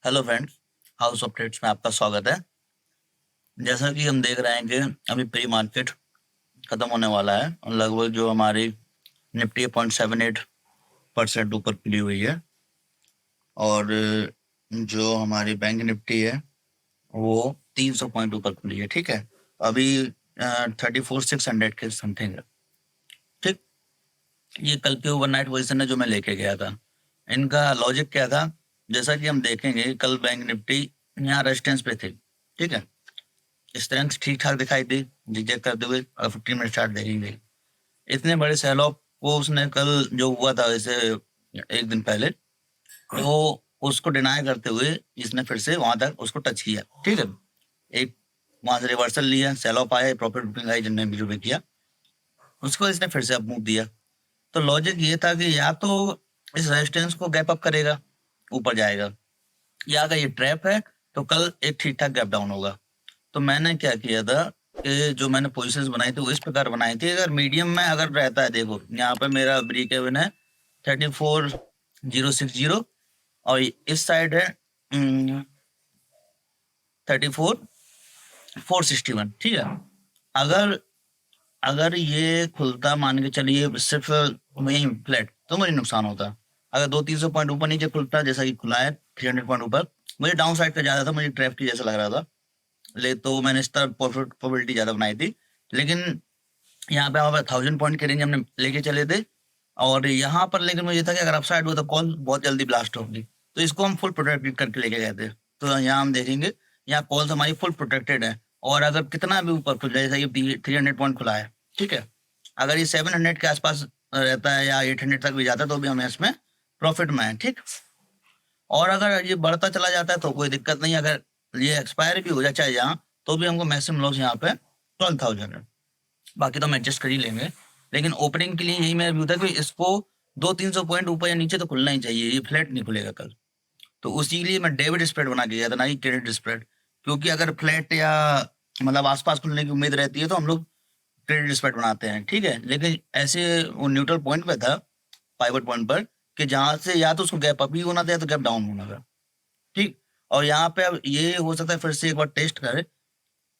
Hello friends, house updates में आपका स्वागत है। जैसा कि हम देख रहे हैं कि अभी प्री मार्केट खत्म होने वाला है और लगभग जो हमारी निफ्टी 0.78% ऊपर खुली हुई है और जो हमारी बैंक निफ्टी है वो 300 पॉइंट ऊपर खुली है। ठीक है, अभी 34,600 के समथिंग है। ठीक, ये कल के ओवरनाइट पोजीशन है जो मैं लेके गया था। इनका लॉजिक क्या था, जैसा कि हम देखेंगे कल बैंक निफ्टी यहाँ रेजिस्टेंस पे थी। ठीक है, स्ट्रेंथ ठीक ठाक दिखाई दी, जिग करते हुए 15 मिनट चार्ट देखेंगे। इतने बड़े सेल ऑफ को उसने कल जो हुआ था वैसे एक दिन पहले, तो उसको डिनाई करते हुए इसने फिर से वहां तक उसको टच किया। ठीक है, एक वहां से रिवर्सल लिया, सेल ऑफ आया, प्रॉफिट बुकिंग आई जिनने भी किया, उसको इसने फिर से अप मूव दिया। तो लॉजिक ये था कि या तो इस रेजिस्टेंस को गैप अप करेगा, ऊपर जाएगा, या अगर ये ट्रैप है तो कल एक ठीक ठाक गैप डाउन होगा। तो मैंने क्या किया था कि जो मैंने पोजीशंस बनाई थी वो इस प्रकार बनाई थी, अगर मीडियम में अगर रहता है, देखो यहाँ पे मेरा ब्रेक इवन है 34,060 और इस साइड है 34,461। ठीक है, अगर अगर ये खुलता, मान के चलिए सिर्फ वही फ्लैट, तो मुझे नुकसान होता। अगर 200-300 पॉइंट ऊपर नीचे खुलता जैसा कि खुला है 300 पॉइंट ऊपर, मुझे डाउन साइड का ज्यादा था, मुझे ट्रैप की जैसा लग रहा था, ले तो मैंने इस तरह प्रोबेबिलिटी ज्यादा बनाई थी। लेकिन यहाँ पे हमारे 1000 पॉइंट के रेंज हमने लेके चले थे और यहाँ पर लेकिन मुझे था कि अगर अपसाइड हुआ तो कॉल बहुत जल्दी ब्लास्ट होगी, तो इसको हम फुल प्रोटेक्टेड करके लेके गए थे। तो यहाँ हम देखेंगे, यहाँ कॉल्स हमारी फुल प्रोटेक्टेड है और अगर कितना भी ऊपर खुल जाए, जैसा ये 300 पॉइंट खुला है, ठीक है, अगर ये 700 के आसपास रहता है या 800 तक भी जाता है तो भी हम इसमें प्रॉफिट में है। ठीक, और अगर ये बढ़ता चला जाता है तो कोई दिक्कत नहीं, अगर ये एक्सपायर भी हो जाए चाहे यहाँ, तो भी हमको मैक्सिमम लॉस यहाँ पे 12,000 है, बाकी तो हम एडजस्ट कर ही लेंगे। लेकिन ओपनिंग के लिए यही मेरा व्यू था कि इसको 200-300 पॉइंट ऊपर या नीचे तो खुलना ही चाहिए, ये फ्लैट नहीं खुलेगा कल। तो उसी के लिए मैं डेबिट स्प्रेड बना के गया था, ना कि क्रेडिट स्प्रेड, क्योंकि अगर फ्लैट या मतलब आसपास खुलने की उम्मीद रहती है तो हम लोग क्रेडिट स्प्रेड बनाते हैं। ठीक है, लेकिन ऐसे वो न्यूट्रल पॉइंट पे था, पाइवट पॉइंट पर, कि जहां से या तो उसको गैप अप ही होना था या तो गैप डाउन होना था। ठीक, और यहाँ पे अब ये हो सकता है फिर से एक बार टेस्ट करे,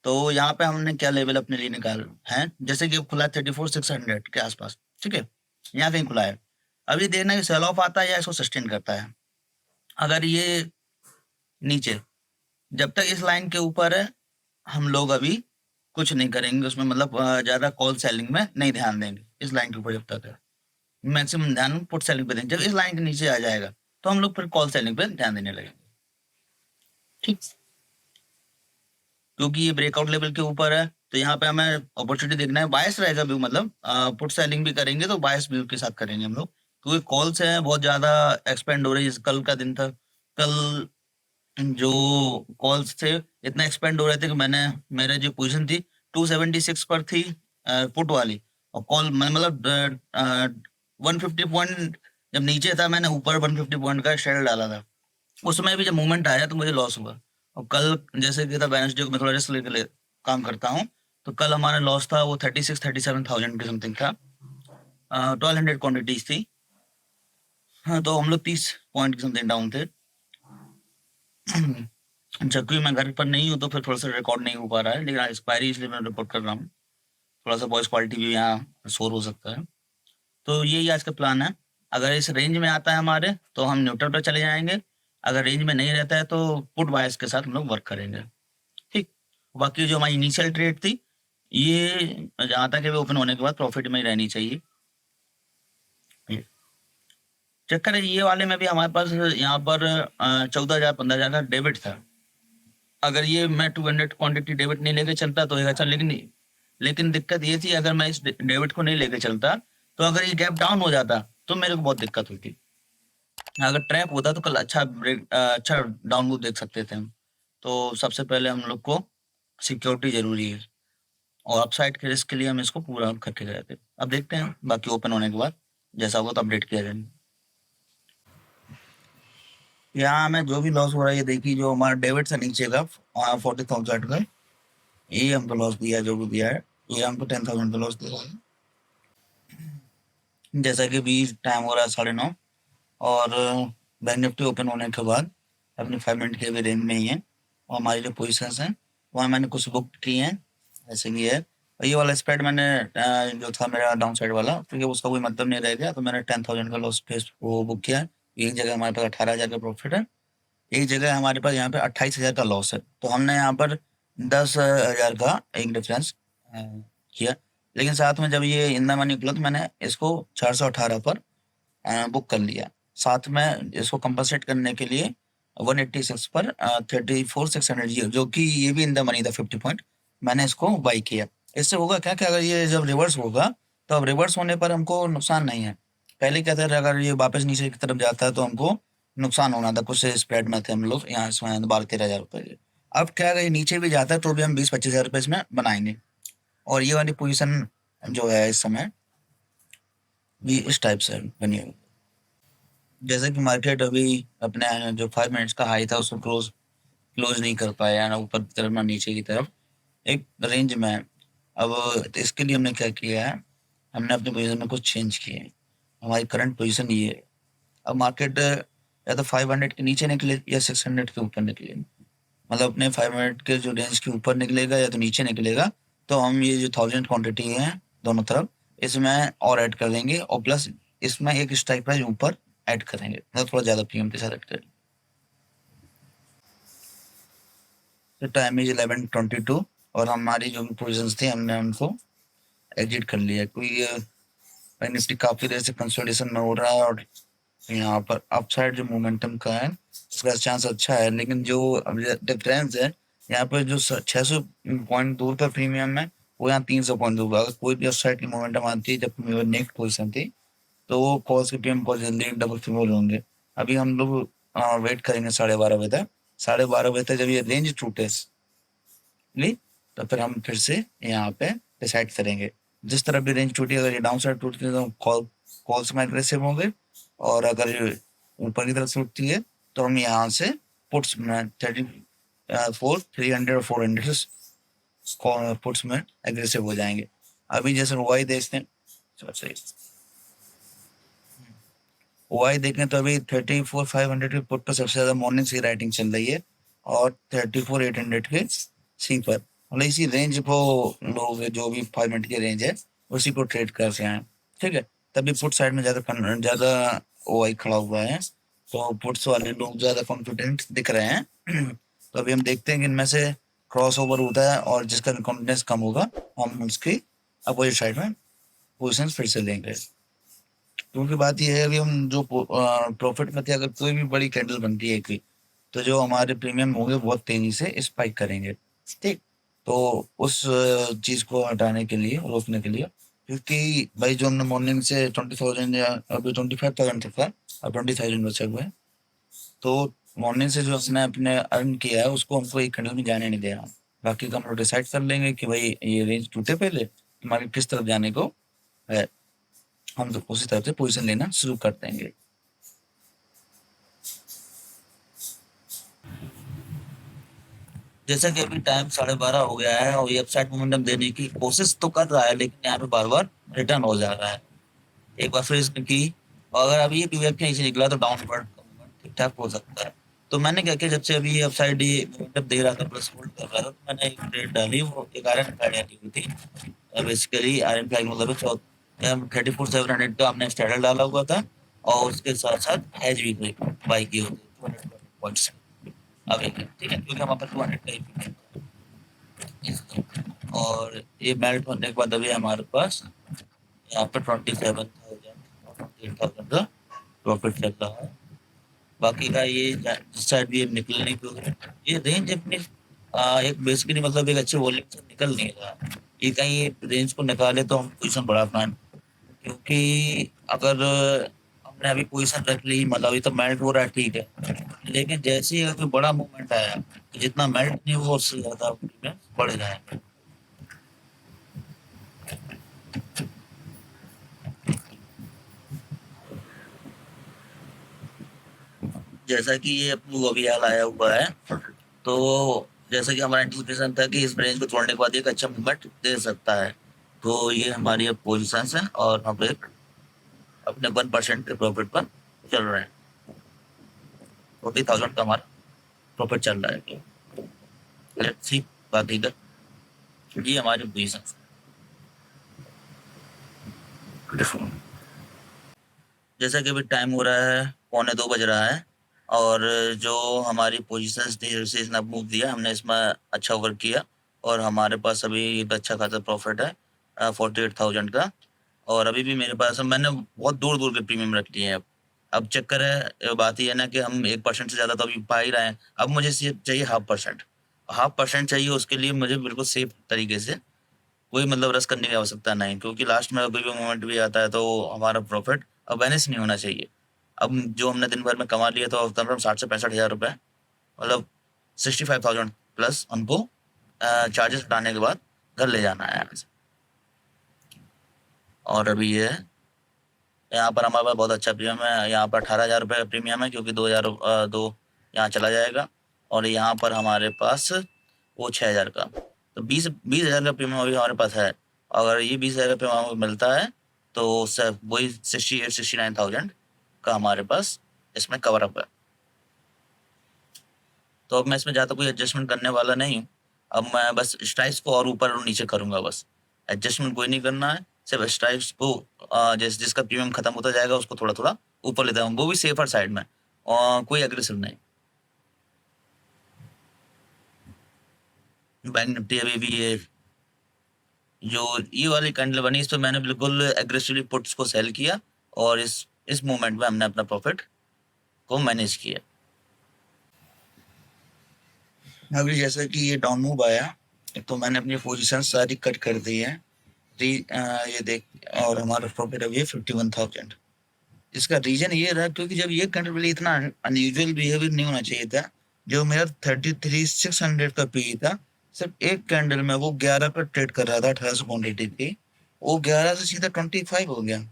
तो यहाँ पे हमने क्या लेवल अपने लिए निकाल है, जैसे कि खुला है 34,600 के आसपास। ठीक है, यहाँ कहीं खुला है, अभी देखना है सेल ऑफ आता है या इसको सस्टेन करता है। अगर ये नीचे, जब तक इस लाइन के ऊपर है हम लोग अभी कुछ नहीं करेंगे उसमें, मतलब ज्यादा कॉल सेलिंग में नहीं ध्यान देंगे। इस लाइन के ऊपर जब तक है मैक्सिमम ध्यान पुट सेलिंग पे देंगे, जब इस लाइन के नीचे आ जाएगा तो हम लोग फिर कॉल सेलिंग पे ध्यान देने लगेंगे। ठीक, क्योंकि ये ब्रेकआउट लेवल के ऊपर है तो यहाँ पे हमें अपॉर्चुनिटी देखना है, बायस रहेगा व्यू, मतलब पुट सेलिंग भी करेंगे तो बायस व्यू के साथ करेंगे हम लोग, क्योंकि कॉल्स हैं बहुत ज्यादा एक्सपेंड हो रही है। कल का दिन था, कल जो कॉल्स थे इतना एक्सपेंड हो रहे थे कि मैंने, मेरे जो पोजीशन थी 276 पर थी पुट वाली, और कॉल मतलब 150 पॉइंट जब नीचे था मैंने ऊपर 150 पॉइंट का शेयर डाला था, उसमें भी जब मूवमेंट आया तो मुझे लॉस हुआ। और कल जैसे कि था वेडनेसडे को मैं थोड़ा रिस्क लेके काम करता हूँ, तो कल हमारा लॉस था वो 36-37,000 के समथिंग था, 1200 क्वान्टिटीज थी। हाँ, तो हम लोग 30 पॉइंट के समथिंग डाउन थे। जबकि मैं घर पर नहीं हूँ तो फिर थोड़ा सा रिकॉर्ड नहीं हो पा रहा है, लेकिन एक्सपायरी इसलिए मैं रिपोर्ट कर रहा हूँ, थोड़ा सा वॉइस क्वालिटी भी यहाँ शोर हो सकता है। तो यही आज का प्लान है, अगर इस रेंज में आता है हमारे तो हम न्यूट्रल पर चले जाएंगे, अगर रेंज में नहीं रहता है तो पुट बायस के साथ हम लोग वर्क करेंगे। ठीक, बाकी जो हमारी इनिशियल ट्रेड थी ये जहाँ तक है वो ओपन होने के बाद प्रॉफिट में ही रहनी चाहिए। चक्कर है ये वाले में भी हमारे पास यहाँ पर 14,000 15,000 का डेबिट था, अगर ये मैं 200 क्वांटिटी डेबिट नहीं लेके चलता तो एक अच्छा, लेकिन दिक्कत ये थी अगर मैं इस डेबिट को नहीं लेके चलता तो अगर ये गैप डाउन हो जाता तो मेरे को बहुत दिक्कत होती। अगर ट्रैप होता तो कल अच्छा ब्रेक, अच्छा डाउन मूव देख सकते थे हम। तो सबसे पहले हम लोग को सिक्योरिटी जरूरी है और अपसाइड के रिस्क के लिए हम इसको पूरा करके गए थे। अब देखते हैं बाकी ओपन होने के बाद जैसा होगा तो अपडेट किया जाएगा। यहाँ हमें जो भी लॉस हो रहा है ये देखिए, जो हमारा डेबिट से नीचे का 40,000 का, ये हमको लॉस दिया है, जो भी दिया है ये हमको 10,000 का लॉस दिया है। जैसा कि भी टाइम हो रहा है 9:30 और बैंक निफ्टी ओपन होने के बाद अपनी 5 मिनट के भी रेंज में ही है, और हमारी जो पोजीशंस हैं वहाँ मैंने कुछ बुक की हैं, जैसे कि है। और ये वाला स्प्रेड मैंने जो था मेरा डाउन साइड वाला, क्योंकि उसका कोई मतलब नहीं रह गया, तो मैंने 10,000 का लॉस पे वो बुक किया है। एक जगह हमारे पास 18,000 का प्रॉफिट है, एक जगह हमारे पास यहाँ पे 28,000 का लॉस है। तो हमने यहाँ पर 10,000 का एक डिफरेंस किया। लेकिन साथ में जब ये इन द मनी निकला तो मैंने इसको 418 पर बुक कर लिया। साथ में इसको कंपनसेट करने के लिए 186 पर 34,600 जो कि ये भी इन द मनी था 50 पॉइंट, मैंने इसको बाई किया। इससे होगा क्या कि अगर ये जब रिवर्स होगा तो अब रिवर्स होने पर हमको नुकसान नहीं है। पहले क्या था, अगर ये वापस नीचे की तरफ जाता है तो हमको नुकसान होना था, कुछ स्प्रेड में थे हम लोग यहाँ इसमें 12-13 हज़ार रुपये के। अब क्या है, ये नीचे भी जाता है तो भी हम 20-25 हज़ार रुपये इसमें बनाएंगे। और ये वाली पोजीशन जो है इस समय भी इस टाइप से बनी हुई। जैसे कि मार्केट अभी अपने जो 5 मिनट्स का हाई था उसको क्लोज क्लोज नहीं कर पाया, ना ऊपर की तरफ ना नीचे की तरफ, एक रेंज में है। अब इसके लिए हमने क्या किया है, हमने अपनी पोजीशन में कुछ चेंज किए हैं। हमारी करंट पोजीशन ये है। अब मार्केट या तो 500 के नीचे निकले या 600 के ऊपर निकले, मतलब अपने 500 के जो रेंज के ऊपर निकलेगा या तो नीचे निकलेगा, तो हम ये जो 1000 क्वांटिटी है दोनों तरफ इसमें और ऐड कर देंगे, और प्लस इसमें एक स्ट्राइक प्राइस ऊपर ऐड करेंगे, मतलब थोड़ा ज़्यादा प्रीमियम के साथ ऐड करेंगे। तो टाइम इज 11:22 और हमारी जो भी पोजिशंस थी हमने उनको एग्जिट कर लिया, क्योंकि बैंक निफ्टी काफ़ी देर से कंसोलिडेशन में हो रहा है, और यहाँ पर अपसाइड जो मोमेंटम का है उसका चांस अच्छा है। लेकिन जो अब डिफरेंस है यहाँ पर, जो 600 पॉइंट दूर का प्रीमियम है वो यहाँ 300 पॉइंट दूर का। अगर कोई भी अपसाइड की मोमेंटम आती है, जब मेरी नेक्स्ट पोजीशन थी, तो वो कॉल्स के प्रीमियम बहुत जल्दी डबल ट्रिपल होंगे। अभी हम लोग वेट करेंगे 12:30 बजे तक। 12:30 बजे तक जब ये रेंज टूटे ली, तो फिर हम फिर से यहाँ पे डिसाइड करेंगे। जिस तरह भी रेंज टूटी, अगर ये डाउन साइड टूटती है तो कॉल्स में एग्रेसिव होंगे, और अगर ये ऊपर की तरफ से उठती है तो हम यहाँ से पुट्स में 300 और 400 से पुट्स में एग्रेसिव हो जाएंगे। अभी जैसे वाई देखते हैं, सही वाई देखें तो अभी 34,500 के पुट पर सबसे ज़्यादा मॉर्निंग सी राइटिंग चल रही है, और 34,800 के सी पर, मतलब इसी रेंज को लोग, जो भी 5 मिनट की रेंज है उसी को ट्रेड कर रहे हैं। ठीक है, तभी पुट साइड में ज़्यादा वाई खड़ा हुआ है, तो पुट्स वाले लोग ज़्यादा कॉन्फिडेंट दिख रहे हैं। तो अभी हम देखते हैं कि इनमें से क्रॉस ओवर होता है, और जिसका कॉन्फिडेंस कम होगा हम उसकी अपोजिट साइड में पोजिशन फिर से लेंगे। क्योंकि बात ये है, अभी हम जो प्रॉफिट में थे, अगर कोई भी बड़ी कैंडल बनती है कोई, तो जो हमारे प्रीमियम होंगे बहुत तेजी से स्पाइक करेंगे। ठीक, तो उस चीज़ को हटाने के लिए, रोकने के लिए, क्योंकि भाई जो हमने मॉर्निंग से 20,000 या अभी 25,000 तक था, अब 20,000 बचे हुए हैं, तो मॉर्निंग से जो उसने अपने अर्न किया है उसको हमको एक कैंडल में जाने नहीं देना। बाकी का हम लोग डिसाइड कर लेंगे कि भाई ये रेंज टूटे पहले हमारे किस तरफ जाने को है, हम तो उसी तरह से पोजीशन लेना शुरू कर देंगे। जैसा कि अभी टाइम 12:30 हो गया है, और ये अपसाइड मोमेंटम देने की कोशिश तो कर रहा है, लेकिन यहाँ पे बार बार रिटर्न हो जा रहा है। एक बार फिर इसने की, और अगर अभी ये पीवीएफ के नीचे निकला तो डाउनवर्ड ठीक ठाक हो सकता है। तो मैंने क्या किया, जब से अभी ये अपसाइड ये मोमेंटम दे रहा था, प्लस होल्ड कर रहा था, तो मैंने एक ट्रेड डाली, वो एक आयरन फ्लाई डाली हुई थी। बेसिकली आयरन फ्लाई मतलब 34,700 का हमने स्टैंडर्ड डाला हुआ था, और उसके साथ साथ हैज भी बाई की होती है 200 पॉइंट्स। अब एक ठीक है, क्योंकि हमारे पास 200 का ही payment था। और ये मेल्ट होने के बाद अभी हमारे पास यहाँ पे 27,000 का प्रॉफिट चल रहा है। बाकी का ये जिस साइड भी निकलने की, ये रेंज अपनी एक बेसिकली मतलब एक अच्छे वॉल्यूम से निकल नहीं रहा। ये कहीं रेंज को निकाले तो हम पोजिशन बढ़ा पाए, क्योंकि अगर हमने अभी पोजीशन रख ली, मतलब अभी तो मेल्ट हो रहा है ठीक है, लेकिन जैसे ही अगर कोई बड़ा मूवमेंट आया तो जितना मेल्ट नहीं हुआ उससे ज्यादा बढ़ जाएगा। जैसा कि ये अपनी वो अभी हाल आया हुआ है, तो जैसा कि हमारा एंटिसिपेशन था कि इस रेंज को तोड़ने के बाद एक अच्छा मूवमेंट दे सकता है, तो ये हमारी अब पोजिशन है, और हम एक अपने 1% के प्रॉफिट पर चल रहे हैं। 40,000 का हमारा प्रॉफिट चल रहा है। लेट्स सी बाकी का, ये हमारी पोजीशन। जैसा कि अभी टाइम हो रहा है 1:45 बज रहा है, और जो हमारी पोजीशंस थी जैसे इसने मूव दिया, हमने इसमें अच्छा वर्क किया और हमारे पास अभी एक अच्छा खासा प्रॉफिट है 48,000 का। और अभी भी मेरे पास, मैंने बहुत दूर दूर के प्रीमियम रख लिए हैं। अब चक्कर है, बात ये है ना कि हम 1% से ज़्यादा तो अभी पा ही रहे हैं। अब मुझे सिर्फ चाहिए 0.5%। 0.5% चाहिए, उसके लिए मुझे बिल्कुल सेफ तरीके से कोई मतलब रस करने की आवश्यकता नहीं, क्योंकि लास्ट में कोई भी मोमेंट भी आता है तो हमारा प्रॉफिट अब वैनिश नहीं होना चाहिए। अब जो हमने दिन भर में कमा लिया तो कम से कम 60 से 65 हज़ार रुपए, मतलब 65,000 प्लस हमको चार्जेस हटाने के बाद घर ले जाना है यहाँ से। और अभी ये है, यहाँ पर हमारे पास बहुत अच्छा प्रीमियम है। यहाँ पर 18,000 रुपये का प्रीमियम है, क्योंकि 2,002 यहाँ चला जाएगा। और यहाँ पर हमारे पास वो 6,000 का, तो 20,000 का प्रीमियम अभी हमारे पास है। अगर ये 20,000 का प्रीमियम हमको मिलता है तो सर वही 68-69,000 का हमारे पास इसमें कवर अप है। तो अब मैं इसमें ज़्यादा कोई एडजस्टमेंट करने वाला नहीं हूँ। अब मैं बस स्ट्राइक्स को और ऊपर और नीचे करूँगा बस। एडजस्टमेंट कोई नहीं करना है, सिर्फ स्ट्राइक्स को जिसका प्रीमियम खत्म होता जाएगा उसको थोड़ा-थोड़ा ऊपर लेता हूँ, वो भी सेफर साइड में, कोई एग्रेसिव नहीं। बैंक निफ्टी अभी भी ये जो ये वाली कैंडल बनी, इस पे मैंने बिल्कुल एग्रेसिवली पुट्स को सेल किया, और इस मोमेंट में हमने अपना प्रॉफिट को मैनेज किया। अभी जैसे कि ये डाउन मूव आया, तो मैंने अपनी पोजीशन सारी कट कर दी है। ये देख, और हमारा प्रॉफिट अभी 51,000। इसका रीजन ये रहा क्योंकि जब ये कैंडल इतना अनयूजुअल बिहेवियर नहीं होना चाहिए था। जो मेरा 33,600 का पी था, सिर्फ एक कैंडल में वो 11 पर ट्रेड कर रहा था, 1800 क्वांटिटी थी, वो 11 से सीधा 25 हो गया।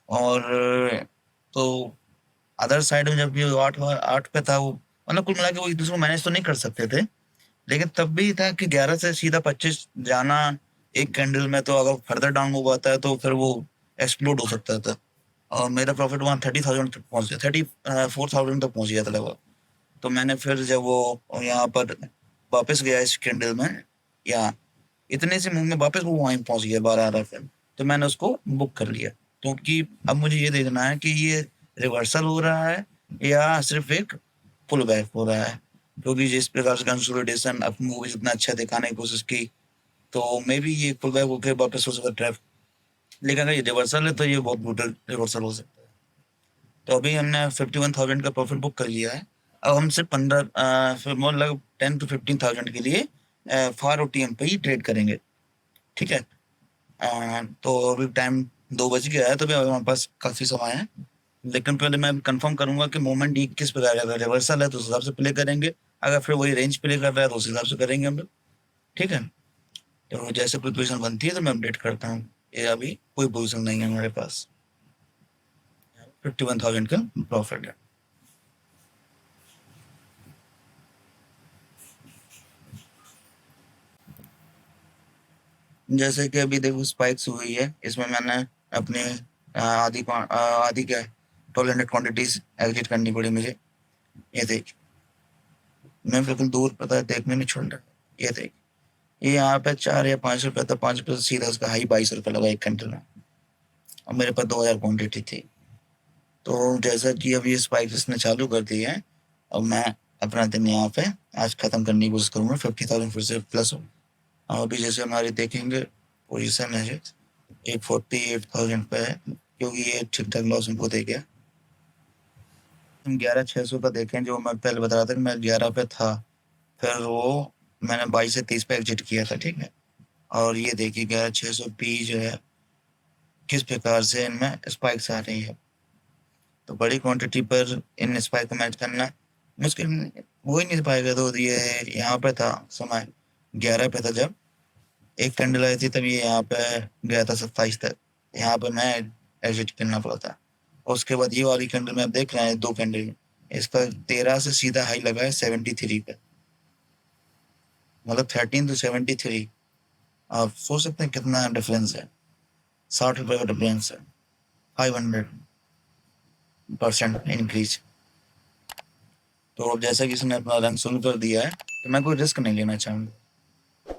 और तो अदर साइड में जब ये 8 पे था, वो मतलब कुल मिला के वो एक दूसरे को मैनेज तो नहीं कर सकते थे, लेकिन तब भी था कि 11 से सीधा 25 जाना एक कैंडल में, तो अगर फर्दर डाउन मूव आता है तो फिर वो एक्सप्लोड हो सकता था। और मेरा प्रॉफिट वहाँ 30,000 तक पहुँच गया, 34,000 तक पहुँच गया था लगभग। तो मैंने फिर जब वो यहाँ पर वापस गया इस कैंडल में, या इतने से मूव में वापस वो वहीं पहुँच गया 12 पे, तो मैंने उसको बुक कर लिया, क्योंकि अब मुझे ये देखना है कि ये रिवर्सल हो रहा है या सिर्फ एक पुल बैक हो रहा है। क्योंकि जिस प्रकार से कंसोलिडेशन अपनी मूवी जितना अच्छा दिखाने की कोशिश की, तो मे बी ये पुल बैक होकर वापस हो सकता है ट्रैप। लेकिन अगर ये रिवर्सल है तो ये बहुत ब्रूटल रिवर्सल हो सकता है। तो अभी हमने 51,000 का प्रॉफिट बुक कर लिया है। अब हम सिर्फ 15 फिर मतलब 10 to 15,000 के लिए फार ओटीएम पे ही ट्रेड करेंगे, ठीक है। तो अभी टाइम 2 बज गया है, तो अभी हमारे पास काफ़ी समय है। लेकिन पहले मैं कंफर्म करूंगा कि मोमेंट ये किस प्रकार का, अगर रिवर्सल है तो उस हिसाब से प्ले करेंगे, अगर फिर वही रेंज प्ले कर रहा है तो उस हिसाब से करेंगे हम लोग, ठीक है। तो जैसे कोई पोजीशन बनती है तो मैं अपडेट करता हूँ। ये अभी कोई पोजीशन नहीं है हमारे पास, 51,000 का प्रॉफिट है। जैसे कि अभी देखो स्पाइक्स हुई है, इसमें मैंने अपने आधी क्या 1,200 क्वांटिटीज एग्जिट करनी पड़ी मुझे। ये देख, मैं बिल्कुल दूर पता है देखने नहीं छोड़ रहा। ये देख, ये यहाँ पे 4 या 5 रुपए था, 5 रुपए से सीधा उसका हाई 22 रुपए लगा एक घंटे में, और मेरे पास 2,000 क्वांटिटी थी। तो जैसा कि अब ये स्पाइक इसने चालू कर दी है, अब मैं अपना दिन यहाँ पे आज खत्म करने की कोशिश करूँगा, 50,000 फिर से प्लस हो। और अभी जैसे हमारी देखेंगे पोजीशन है 48,000 पे है, क्योंकि ये ठीक ठाक लॉस हमको दे गया। हम 11,600 का देखें, जो मैं पहले बता रहा था कि मैं 11 पे था, फिर वो मैंने 22 से 30 पे एग्जिट किया था, ठीक है। और ये देखिए 11,600 पी जो है किस प्रकार से इनमें स्पाइक्स आ रही है। तो बड़ी क्वांटिटी पर इन स्पाइक को मैच करना मुश्किल हो ही नहीं पाएगा। तो ये यहाँ पे था समय 11 पे था, जब एक कैंडल आई थी तब ये यहाँ पे गया था 27 तक, यहाँ पे मैं एग्जिट करना पड़ा था। उसके बाद ये वाली कैंडल में आप देख रहे हैं 2 कैंडल, इसका 13 से सीधा हाई लगा है 73 पे, मतलब 13 to 73। आप सोच सकते हैं कितना डिफरेंस है, 60 रुपए का डिफरेंस है, 500% इंक्रीज। तो अब जैसा कि इसने अपना रंग शुरू कर दिया है, तो मैं कोई रिस्क नहीं लेना चाहूँगा।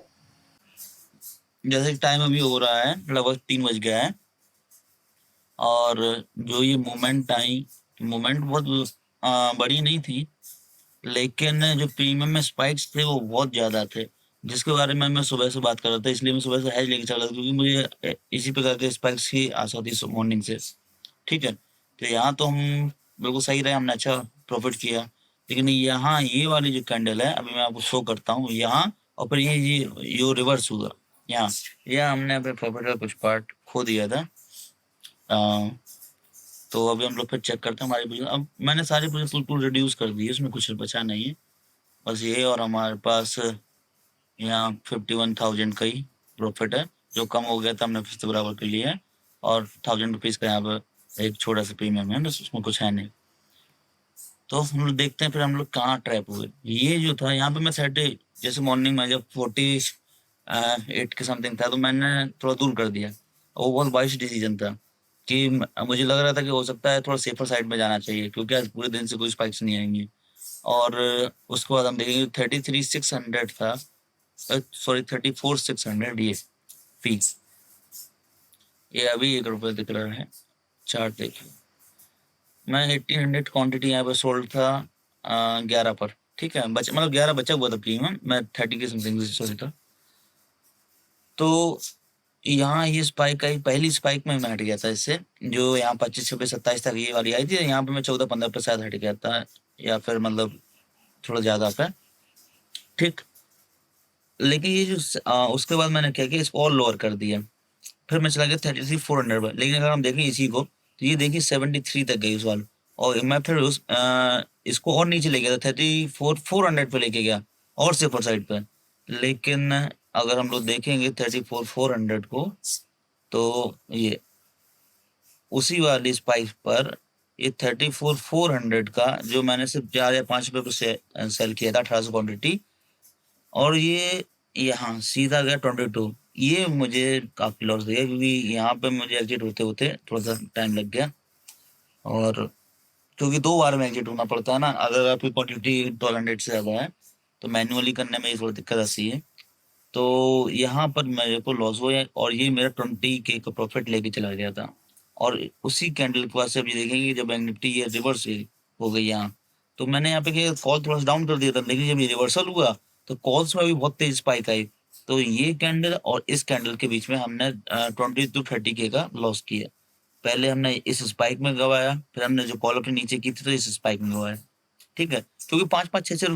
जैसे कि टाइम अभी हो रहा है, लगभग 3 बज गया है, और जो ये मूवमेंट आई, मूवमेंट बहुत बड़ी नहीं थी, लेकिन जो प्रीमियम में स्पाइक्स थे वो बहुत ज़्यादा थे, जिसके बारे में मैं सुबह से बात कर रहा था। इसलिए मैं सुबह से हेज लेके चल रहा था, क्योंकि मुझे इसी प्रकार के स्पाइक्स की आशा थी मॉर्निंग से। ठीक है, तो यहाँ तो हम बिल्कुल सही रहे, हमने अच्छा प्रॉफिट किया। लेकिन यहाँ ये वाली जो कैंडल है, अभी मैं आपको शो करता हूँ यहाँ, और फिर ये रिवर्स हुआ यहाँ, यह हमने अपने प्रॉफिट का कुछ पार्ट खो दिया था। तो अभी हम लोग फिर चेक करते हैं हमारी पोजीशन। अब मैंने सारी पोजीशन बिल्कुल रिड्यूस कर दी है, उसमें कुछ बचा नहीं है, बस ये। और हमारे पास यहाँ 51,000 का ही प्रॉफिट है, जो कम हो गया था हमने फिर से बराबर कर लिया है। और 1000 रुपीज़ का यहाँ पर एक छोटा सा प्रीमियम है, बस उसमें कुछ है नहीं। तो हम लोग देखते हैं फिर हम लोग कहाँ ट्रैप हुए। ये जो था यहाँ पे मैं 30, जैसे मॉर्निंग में जब 48 के समथिंग था, तो मैंने थोड़ा दूर कर दिया। वो बहुत वाइस डिसीजन था कि मुझे लग रहा था कि हो सकता है थोड़ा सेफर साइड में जाना चाहिए, क्योंकि आज पूरे दिन से कोई स्पाइक्स नहीं आएंगी। और उसके बाद हम देखेंगे 33,600 था, सॉरी 34,600 ये फीस। ये अभी 1 रुपये दिख रहा है, चार्ट देखिए। मैं 1800 क्वांटिटी यहाँ पे सोल्ड था 11 पर। ठीक है, मतलब 11 बचा हुआ था प्रीमियम, मैं 30 के समथिंग से सॉरी था। तो यहाँ ये स्पाइक आई, पहली स्पाइक में मैं हट गया था इससे, जो यहाँ 25, 26, 27 तक ये वाली आई थी। यहाँ पे मैं 14, 15 पे शायद हट गया था, या फिर मतलब थोड़ा ज्यादा पे। ठीक, लेकिन ये जो उसके बाद मैंने क्या किया, इसको और लोअर कर दिया। फिर मैं चला गया 33,400 पर। लेकिन अगर हम देखें इसी को, तो ये देखिए 73 तक गई उस वाल। और मैं फिर इसको और नीचे ले गया था, 34,400 पे लेके गया, और सेफर साइड पे। लेकिन अगर हम लोग देखेंगे 34,400 को, तो ये उसी वाली स्पाइस पर ये 34,400 का, जो मैंने सिर्फ 4 या 5 रुपये पर सेल किया था 1800 क्वान्टिटी, और ये यहाँ सीधा गया 22। ये मुझे काफी लॉस दिया, क्योंकि यहाँ पे मुझे एग्जिट होते होते थोड़ा सा टाइम लग गया। और क्योंकि 2 बार में एग्जिट होना पड़ता है ना, अगर आपकी क्वांटिटी 1200 से ज्यादा है, तो मैन्युअली करने में ये थोड़ी दिक्कत आती है। तो यहाँ पर मेरे को लॉस हुआ, और ये मेरा 20K का प्रॉफिट लेके चला गया था। और उसी कैंडल के बाद से अभी देखेंगे, जब बैंक निफ्टी ये रिवर्स हो गई यहाँ, तो मैंने यहाँ पे कॉल थोड़ा सा डाउन कर दिया था। लेकिन जब ये रिवर्सल हुआ, तो कॉल्स में भी बहुत तेज स्पाइक आई। तो ये कैंडल और इस कैंडल के बीच में हमने 20 to 30K का लॉस किया। पहले हमने इस स्पाइक में गवाया, फिर हमने जो कॉल अपने नीचे की थी, तो इस स्पाइक में गवाया। ठीक है, क्योंकि 5-5, 6-6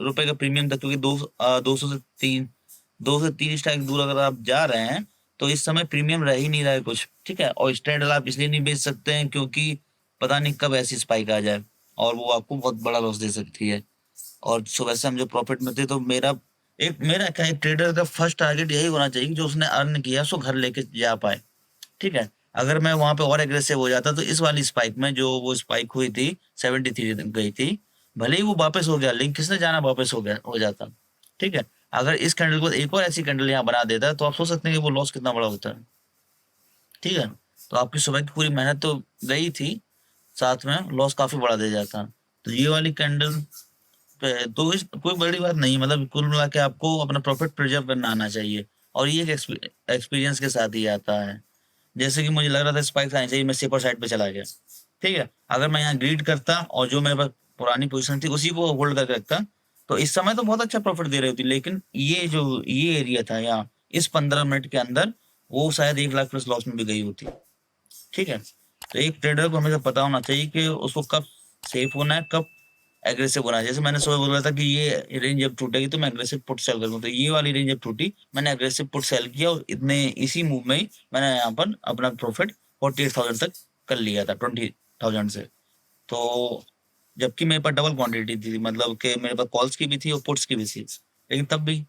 रुपए का प्रीमियम था, क्योंकि 200 से 3 स्ट्राइक दूर अगर आप जा रहे हैं, तो इस समय प्रीमियम रह ही नहीं रहा है कुछ। ठीक है, और स्ट्रेडल आप इसलिए नहीं बेच सकते हैं, क्योंकि पता नहीं कब ऐसी स्पाइक आ जाए, और वो आपको बहुत बड़ा लॉस दे सकती है। और सुबह से हम जो प्रॉफिट में थे, तो मेरा क्या, एक ट्रेडर का फर्स्ट टारगेट यही होना चाहिए कि जो उसने अर्न किया सो घर लेके जा पाए। ठीक है, अगर मैं वहां पे और एग्रेसिव हो जाता, तो इस वाली स्पाइक में, जो वो स्पाइक हुई थी 73 तक गई थी, भले ही वो वापस हो गया, लेकिन किसने जाना वापस हो जाता। ठीक है, अगर इस कैंडल को एक और ऐसी कैंडल यहाँ बना देता, तो आप सोच सकते हैं कि वो लॉस कितना बड़ा होता है। ठीक है, तो आपकी सुबह की पूरी मेहनत तो गई थी, साथ में लॉस काफी बड़ा दे जाता। तो ये वाली कैंडल पे तो कोई बड़ी बात नहीं, मतलब कुल मिला के आपको अपना प्रॉफिट प्रिजर्व करना आना चाहिए, और ये एक एक्सपीरियंस के साथ ही आता है। जैसे कि मुझे लग रहा था स्पाइक्स आनी चाहिए, मैं सेपर साइड पे चला गया। ठीक है, अगर मैं यहाँ ग्रीड करता, और जो मेरे पास पुरानी पोजीशन थी उसी को होल्ड करके रखता, तो इस समय तो बहुत अच्छा प्रॉफिट दे रही होती। लेकिन ये एरिया था यहाँ, इस 15 मिनट के अंदर, वो शायद 1 लाख प्लस लॉस में भी गई होती। ठीक है, तो एक ट्रेडर को हमेशा पता होना चाहिए कि उसको कब सेफ होना है, कब एग्रेसिव होना है। जैसे मैंने सुबह बोला था कि ये रेंज जब टूटेगी, तो मैं एग्रेसिव पुट सेल करूंगा, तो ये वाली रेंज जब टूटी, मैंने एग्रेसिव पुट सेल किया, और इसी मूव में ही मैंने यहाँ पर अपना प्रॉफिट 48,000 तक कर लिया था 20,000 से। तो जबकि मेरे पास डबल क्वांटिटी थी, मतलब कि मेरे पास कॉल्स की भी थी और पुट्स की भी थी, लेकिन तब भी।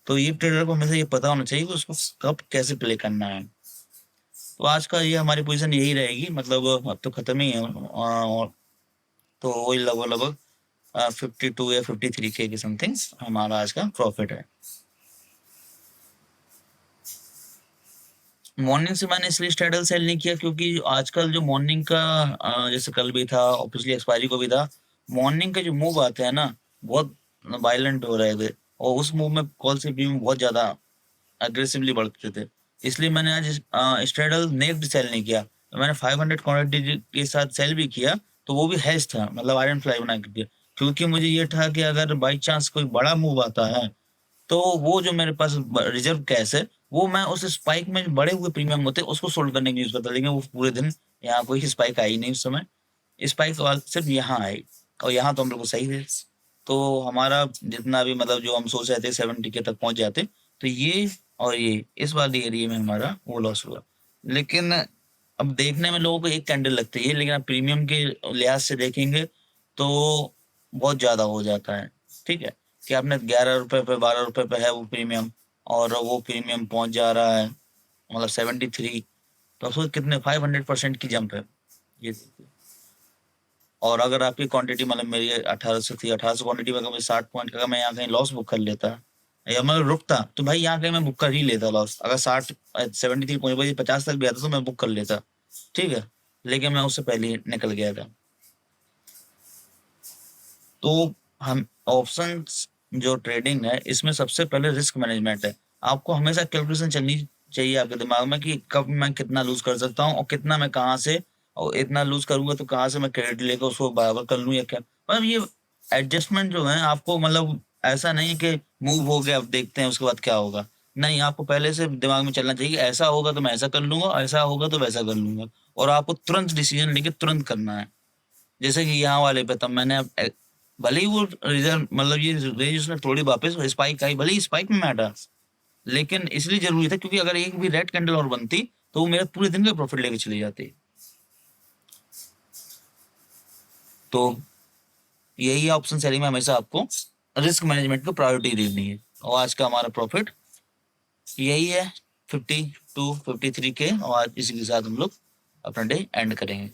तो ये ट्रेडर को हमेशा ये पता होना चाहिए कि उसको कब कैसे प्ले करना है। तो आज का ये हमारी पोजीशन यही रहेगी, मतलब अब तो खत्म ही है, और तो वही लगभग लगभग 52 या 53K की समथिंग हमारा आज का प्रॉफिट है। मॉर्निंग से मैंने इसलिए स्ट्रेडल सेल नहीं किया, क्योंकि आजकल जो मॉर्निंग का जैसे कल भी था और पिछली एक्सपायरी को भी था, मॉर्निंग के जो मूव आते हैं ना, बहुत वायलेंट हो रहे थे, और उस मूव में कॉल से प्रीमियम बहुत ज्यादा अग्रेसिवली बढ़ते थे। इसलिए मैंने आज स्ट्रेडल नेक्ड सेल नहीं किया, मैंने 500 क्वांटिटी के साथ सेल भी किया, तो वो भी हैश था, मतलब आयरन फ्लाई बना के किया, क्योंकि मुझे ये था कि अगर बाई चांस कोई बड़ा मूव आता है, तो वो जो मेरे पास रिजर्व कैश है, वो मैं उस स्पाइक में जो बड़े हुए प्रीमियम होते हैं उसको सोल्ड करने के यूज करता, लेकिन वो पूरे दिन यहाँ कोई स्पाइक आई नहीं उस समय, स्पाइक सिर्फ यहाँ आई, और यहाँ तो हम लोग को सही थे, तो हमारा जितना भी मतलब जो हम सोच रहे थे 70 के तक पहुंच जाते, तो ये और ये इस वाले एरिया में हमारा वो लॉस हुआ। लेकिन अब देखने में लोगों को एक कैंडल लगती है, लेकिन आप प्रीमियम के लिहाज से देखेंगे तो बहुत ज्यादा हो जाता है। ठीक है, कि आपने 11 रुपए पे 12 रुपए पे है वो प्रीमियम, और वो प्रीमियम पहुंच जा रहा है मतलब 73, तो उसको कितने 500% की जंप है ये देखिए। और अगर आपकी क्वांटिटी मतलब मेरी 1800 थी, 1800 क्वांटिटी में अगर मैं 60 पॉइंट का अगर मैं यहाँ कहीं लॉस बुक कर लेता या मैं रुकता, तो भाई यहाँ कहीं मैं बुक कर ही लेता लॉस, अगर 73 पॉइंट 50 तक भी आता तो मैं बुक कर लेता। ठीक है, लेकिन मैं उससे पहले ही निकल गया था। तो हम ऑप्शंस जो ट्रेडिंग है, इसमें सबसे पहले रिस्क मैनेजमेंट है। आपको हमेशा कैलकुलेशन चलनी चाहिए आपके दिमाग में कि कब मैं कितना लूज कर सकता हूँ, और कितना मैं कहाँ से, और इतना लूज करूंगा तो कहाँ से मैं क्रेडिट लेकर उसको बराबर कर लूँ या क्या, मतलब ये एडजस्टमेंट जो है आपको, मतलब ऐसा नहीं है कि मूव हो गया अब देखते हैं उसके बाद क्या होगा। नहीं, आपको पहले से दिमाग में चलना चाहिए कि ऐसा होगा तो मैं ऐसा कर लूंगा, ऐसा होगा तो वैसा कर लूंगा, और आपको तुरंत डिसीजन लेके तुरंत करना है। जैसे कि यहाँ वाले पे तब मैंने भले ही वो रिजल्ट मतलब ये रेंज उसने थोड़ी वापस स्पाइक आई, भले ही स्पाइक में मैं हटा, लेकिन इसलिए जरूरी था क्योंकि अगर एक भी रेड कैंडल और बनती तो वो मेरा पूरे दिन का प्रॉफिट लेके चली जाती। तो यही ऑप्शन सेलिंग में हमेशा आपको रिस्क मैनेजमेंट को प्रायोरिटी देनी है। और आज का हमारा प्रॉफिट यही है 52 53 के, और आज इसी के साथ हम लोग अपना डे एंड करेंगे।